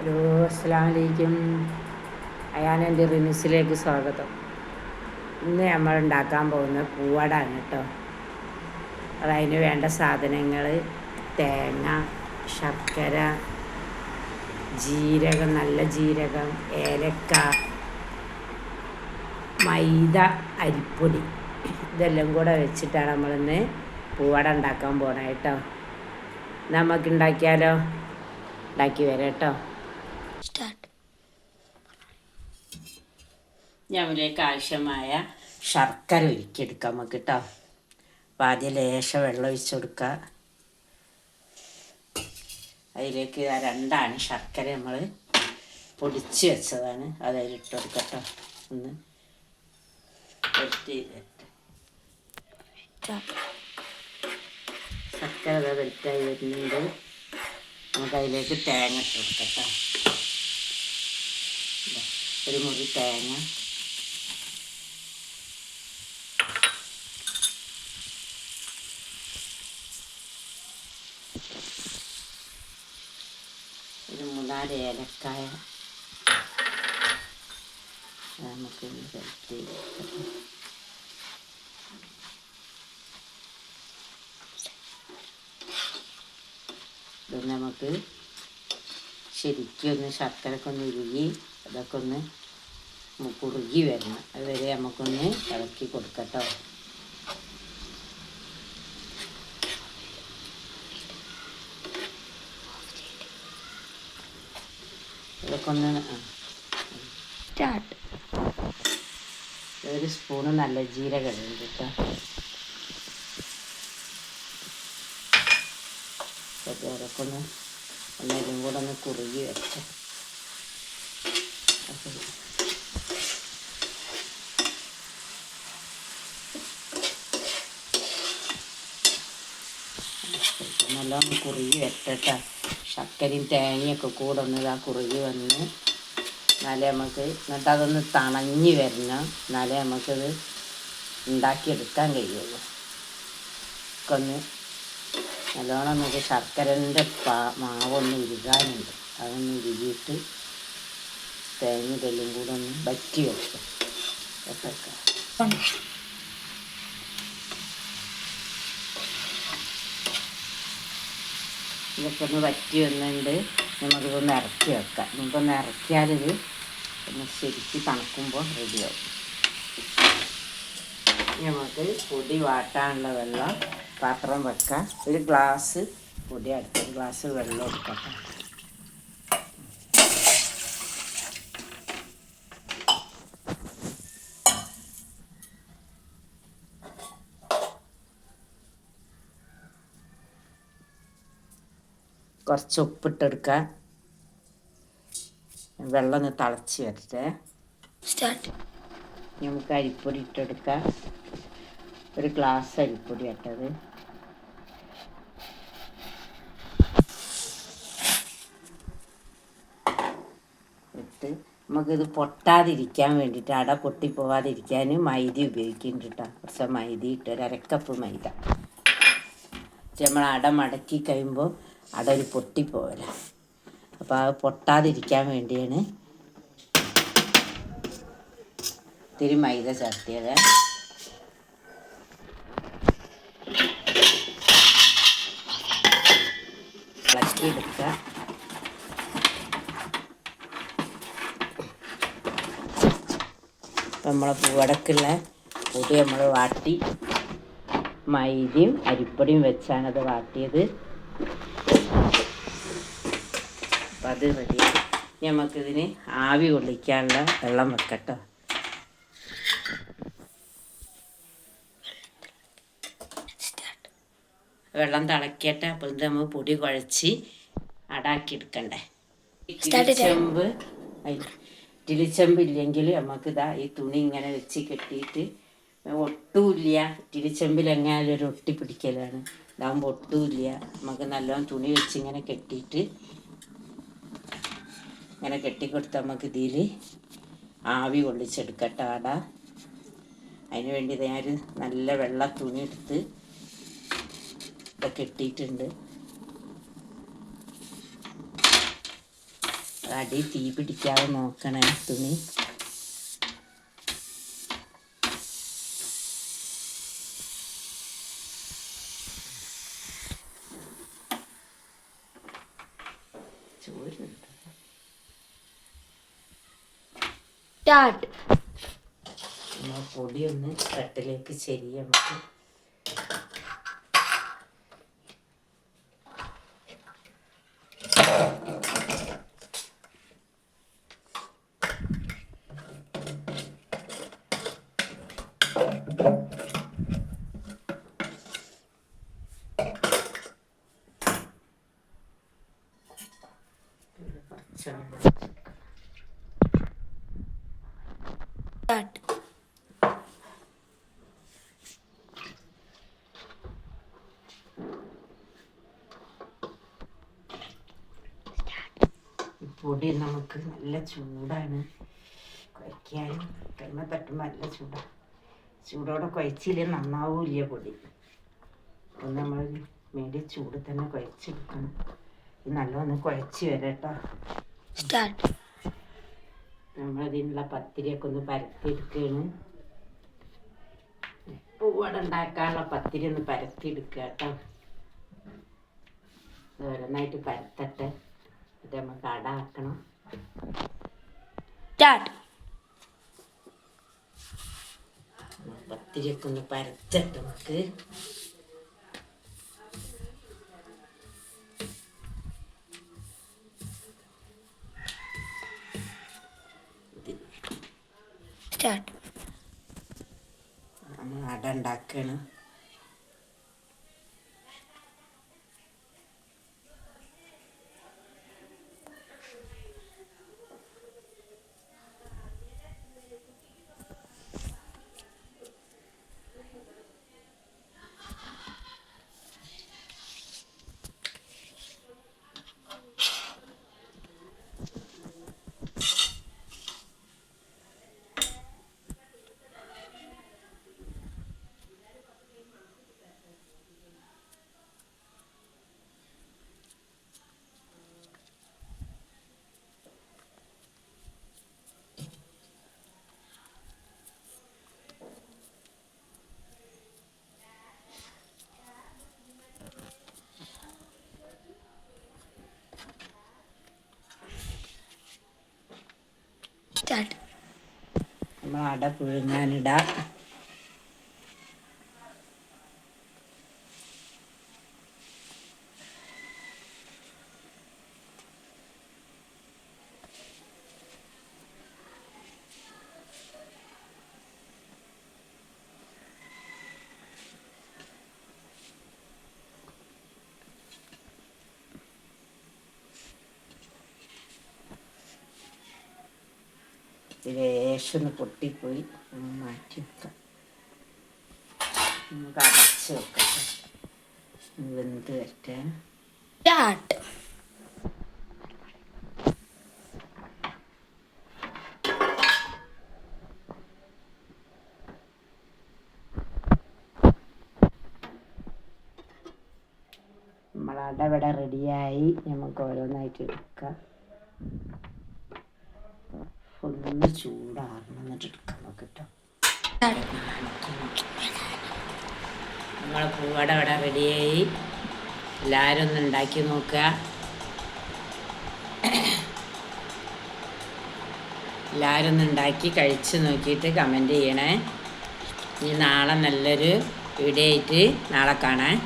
Hello, അസ്സലാമു അലൈക്കും. അയാനെൻ്റെ റിനിസിലേക്ക് സ്വാഗതം. ഇന്ന് നമ്മൾ ഉണ്ടാക്കാൻ പോകുന്ന പൂവടാണ് കേട്ടോ. അതിന് വേണ്ട സാധനങ്ങൾ: തേങ്ങ, ശർക്കര, ജീരകം, നല്ല ജീരകം, ഏലക്ക, മൈദ, അരിപ്പൊടി. ഇതെല്ലാം കൂടെ വെച്ചിട്ടാണ് നമ്മളിന്ന് പൂവട ഉണ്ടാക്കാൻ പോകണം കേട്ടോ. നമുക്ക് ഉണ്ടാക്കിയാലോ? ഉണ്ടാക്കി വരാം കേട്ടോ. ഞമ്മലേക്ക് ആവശ്യമായ ശർക്കര ഉരുക്കിയെടുക്കാം നമുക്ക് കേട്ടോ. അപ്പോൾ ആദ്യം ലേശം വെള്ളം ഒഴിച്ച് കൊടുക്കുക. അതിലേക്ക് രണ്ടാണ് ശർക്കര നമ്മൾ പൊടിച്ച് വെച്ചതാണ്, അതിലിട്ട് കൊടുക്കുക കേട്ടോ. ഒന്ന് ശർക്കര വെൽറ്റായി വരുന്നുണ്ട്. നമുക്കതിലേക്ക് തേങ്ങ ഇട്ട് കൊടുക്കാം കേട്ടോ. ഒരു മുറി തേങ്ങ, ഒരു 3-4 ഏലക്കായ നമുക്കൊന്ന് സെലക്ട് ചെയ്ത് ഇത് നമുക്ക് ശരിക്കും ഒന്ന് ശർക്കരയൊക്കെ ഒന്ന് ഉരുകി അതൊക്കെ ഒന്ന് കുറുകി വരണം. അതുവരെ നമുക്കൊന്ന് ഇളക്കി കൊടുക്കട്ടോ. ഇതൊക്കെ ഒന്ന് ഒരു സ്പൂണ് നല്ല ജീരകം ഇടും കേട്ടോ. അതൊക്കെ ഒന്ന് ഒന്നേലും കൂടെ ഒന്ന് കുറുകി വെച്ച് നല്ലോണം കുറുകി വെച്ചിട്ട് ശർക്കരയും തേങ്ങയൊക്കെ കൂടെ ഒന്ന് കുറുകി വന്ന് എന്നാലേ നമുക്ക്, എന്നിട്ട് അതൊന്ന് തണഞ്ഞ് വരണം. എന്നാലേ നമുക്കത് ഉണ്ടാക്കിയെടുക്കാൻ കഴിയുള്ളൂ. ഒക്കെ ഒന്ന് നല്ലോണം നമുക്ക് ശർക്കരൻ്റെ മാവൊന്ന് ഉരുകാനുണ്ട്. അതൊന്ന് ഉരുകിയിട്ട് തേങ്ങ ഇതെല്ലാം കൂടെ ഒന്ന് വറ്റി വെക്കും. ഇതൊക്കെ ഒന്ന് വറ്റി വന്നിട്ട് നമുക്കിതൊന്ന് ഇറക്കി വെക്കാം. നമുക്കൊന്ന് ഇറക്കിയാലിത് ഒന്ന് ശരിക്ക് തണുക്കുമ്പോൾ റെഡിയാവും. നമുക്ക് പൊടി വാട്ടാനുള്ള വെള്ളം പാത്രം വെക്കാം. ഒരു ഗ്ലാസ് പൊടി അടുത്ത ഗ്ലാസ് വെള്ളം എടുക്കട്ടെ. കുറച്ച് ഉപ്പിട്ടെടുക്കുക. വെള്ളം ഒന്ന് തിളച്ച് വരട്ടെ. നമുക്ക് അരിപ്പൊടി ഇട്ടെടുക്കാം. ഒരു ഗ്ലാസ് അരിപ്പൊടി ഇട്ടത്. ഇട്ട് നമുക്കിത് പൊട്ടാതിരിക്കാൻ വേണ്ടിയിട്ട്, അട പൊട്ടിപ്പോവാതിരിക്കാൻ മൈദ ഉപയോഗിക്കുന്നുണ്ട് കേട്ടോ. കുറച്ച് മൈദ ഇട്ട്, ഒരു അരക്കപ്പ് മൈദ. നമ്മൾ അട മടക്കി കഴിയുമ്പോൾ അട ഒരു പൊട്ടിപ്പോവില്ല. അപ്പോൾ അത് പൊട്ടാതിരിക്കാൻ വേണ്ടിയാണ് ഇത്തിരി മൈദ ചേർത്തിയത്. ഇളക്കിയെടുക്കുക. അപ്പം നമ്മളെ പൂവടക്കുള്ള പൊടി നമ്മൾ വാട്ടി മൈദയും അരിപ്പൊടിയും വെച്ചാണത് വാട്ടിയത്. അപ്പം അത് റെഡി. നമുക്കിതിന് ആവി കൊള്ളിക്കാനുള്ള വെള്ളം വെക്കട്ടോ. വെള്ളം തിളക്കട്ടെ. അപ്പോൾ ഇത് നമ്മൾ പൊടി കുഴച്ച് അടാക്കിയെടുക്കണ്ടേ. ഇഡ്ഡലിച്ചെമ്പ് ഇല്ലെങ്കിൽ നമുക്കിതാ ഈ തുണി ഇങ്ങനെ വെച്ച് കെട്ടിയിട്ട്, ഒട്ടുമില്ല. ഇഡ്ഡലിച്ചെമ്പിൽ എങ്ങനെയാലും ഒരു ഒട്ടി പിടിക്കലാണ്. ഇതാകുമ്പോൾ ഒട്ടുമില്ല. നമുക്ക് നല്ലോണം തുണി വെച്ച് ഇങ്ങനെ കെട്ടിയിട്ട് ഇങ്ങനെ കെട്ടിക്കൊടുത്ത് നമുക്ക് ഇതിൽ ആവി കൊള്ളിച്ചെടുക്കട്ടെ അട. അതിന് വേണ്ടി ഞാൻ നല്ല വെള്ള തുണി എടുത്ത് ഇതൊക്കെ കെട്ടിയിട്ടുണ്ട്. അടി തീ പിടിക്കാതെ നോക്കണേ തുണി. ചോറുണ്ട്. പൊടിയൊന്ന് തട്ടിലേക്ക് ചെരിയ നമുക്ക്. പൊടി നമുക്ക് നല്ല ചൂടാണ്, കുഴയ്ക്കാനും കൈമ തട്ടുമ്പോൾ നല്ല ചൂടാണ്. ചൂടോടെ കുഴച്ചില്ലേ നന്നാവൂല്ല പൊടി. അപ്പം നമ്മൾ വേണ്ടി ചൂട് തന്നെ കുഴച്ചെടുക്കണം. നല്ലോണം കുഴച്ച് വരട്ടോ. നമ്മളതിനുള്ള പത്തിരിയൊക്കെ ഒന്ന് പരത്തിയെടുക്കുകയാണ്. പൂവട ഉണ്ടാക്കാനുള്ള പത്തിരി ഒന്ന് പരത്തിയെടുക്കുക കേട്ടോ. ഓരോന്നായിട്ട് പരത്തട്ടെ, എന്നിട്ട് നമുക്ക് അട ആക്കണം. പത്തിരിയൊക്കെ ഒന്ന് പരത്തട്ടെ നമുക്ക്. അട ഉണ്ടാക്കണം. നമ്മൾ അട പുഴുങ്ങാനിടാം. ലേശം പൊട്ടിപ്പോയി, മാറ്റി വെക്കാം. നമുക്ക് അടച്ച് വെക്കാം, വെന്ത് വരട്ടെ. നമ്മളട ഇവിടെ റെഡിയായി. നമുക്ക് ഓരോന്നായിട്ട് എടുക്കാം. ഒന്ന് ചൂടാറണം, എന്നിട്ട് എടുക്കാം നമുക്ക് കേട്ടോ. നമ്മളെ പൂവട ഇവിടെ റെഡിയായി. എല്ലാവരും ഒന്ന് ഉണ്ടാക്കി നോക്കുക. എല്ലാവരും ഒന്ന് ഉണ്ടാക്കി കഴിച്ച് നോക്കിയിട്ട് കമൻറ്റ് ചെയ്യണേ. ഇനി നാളെ നല്ലൊരു വീഡിയോ ആയിട്ട് നാളെ കാണാം.